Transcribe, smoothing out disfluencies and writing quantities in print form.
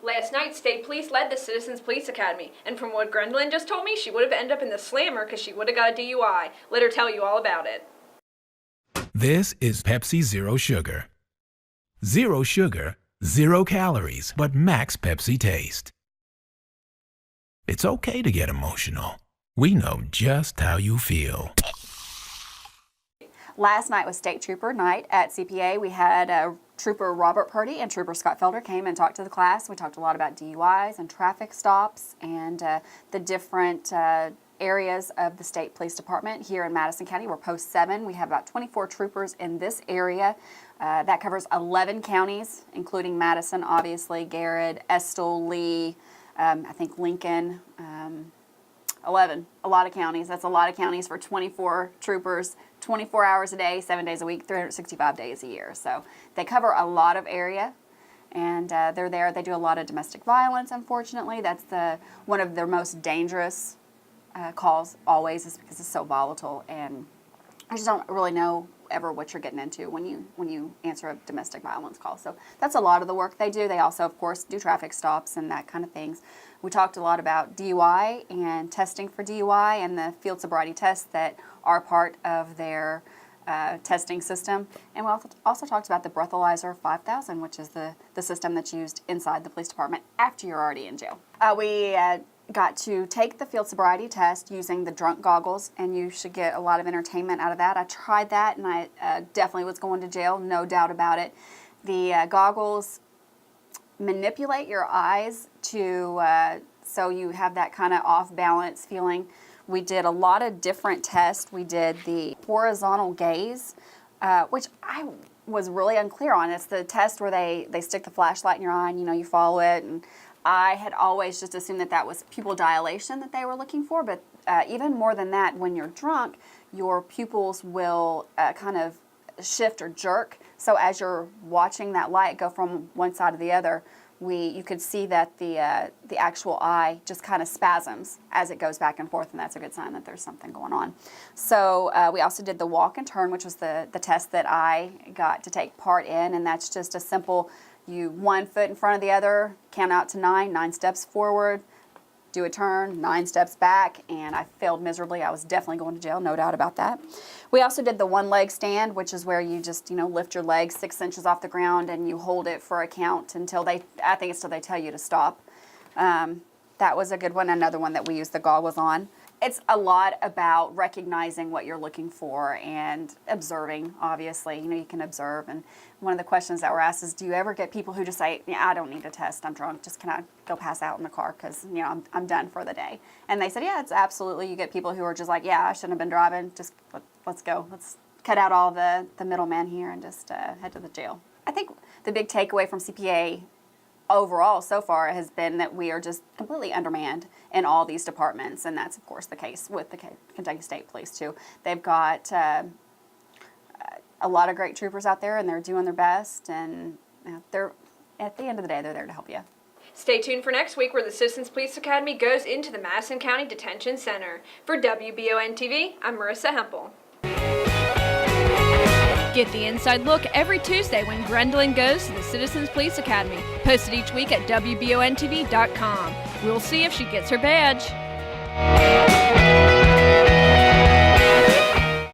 Last night, state police led the Citizens Police Academy, and from what Gwendolyn just told me, she would have ended up in the slammer because she would have got a DUI. Let her tell you all about it. This is Pepsi Zero Sugar. Zero sugar, 0 calories, but max Pepsi taste. It's okay to get emotional. We know just how you feel. Last night was State Trooper night at CPA. We had Trooper Robert Purdy and Trooper Scott Felder came and talked to the class. We talked a lot about DUIs and traffic stops and the different areas of the State Police Department here in Madison County. We're Post 7. We have about 24 troopers in this area. That covers 11 counties, including Madison, obviously, Garrett, Estill, Lee, I think Lincoln, 11. A lot of counties. That's a lot of counties for 24 troopers, 24 hours a day, 7 days a week, 365 days a year. So they cover a lot of area, and they're there. They do a lot of domestic violence, unfortunately. That's one of their most dangerous calls always, is because it's so volatile, and I just don't really know ever what you're getting into when you answer a domestic violence call. So that's a lot of the work they do. They also, of course, do traffic stops and that kind of things. We talked a lot about DUI and testing for DUI and the field sobriety tests that are part of their testing system. And we also talked about the breathalyzer 5000, which is the system that's used inside the police department after you're already in jail. We got to take the field sobriety test using the drunk goggles, and you should get a lot of entertainment out of that. I tried that, and I definitely was going to jail, no doubt about it. The goggles manipulate your eyes to so you have that kind of off-balance feeling. We did a lot of different tests. We did the horizontal gaze, which I was really unclear on. It's the test where they stick the flashlight in your eye and you follow it, and I had always just assumed that was pupil dilation that they were looking for, but even more than that, when you're drunk, your pupils will kind of shift or jerk. So as you're watching that light go from one side to the other, you could see that the actual eye just kind of spasms as it goes back and forth, and that's a good sign that there's something going on. So we also did the walk and turn, which was the test that I got to take part in, and that's just a simple, you 1 foot in front of the other, count out to 9 steps forward, do a turn, 9 steps back, and I failed miserably. I was definitely going to jail, no doubt about that. We also did the one leg stand, which is where you just, lift your leg 6 inches off the ground and you hold it for a count until they tell you to stop. That was a good one, another one that we used the goggles on. It's a lot about recognizing what you're looking for and observing, obviously. You can observe. And one of the questions that were asked is, do you ever get people who just say, I don't need a test, I'm drunk, just can I go pass out in the car because, I'm done for the day. And they said, yeah, it's absolutely. You get people who are just like, yeah, I shouldn't have been driving, just let's go. Let's cut out all the middleman here and just head to the jail. I think the big takeaway from CPA overall so far has been that we are just completely undermanned in all these departments, and that's of course the case with the Kentucky State Police too. They've got a lot of great troopers out there, and they're doing their best, and they're at the end of the day they're there to help you. Stay tuned for next week, where the Citizens Police Academy goes into the Madison County Detention Center. For WBON-TV, I'm Marissa Hempel. Get the inside look every Tuesday when Gwendolyn goes to the Citizens Police Academy. Posted each week at WBONTV.com. We'll see if she gets her badge.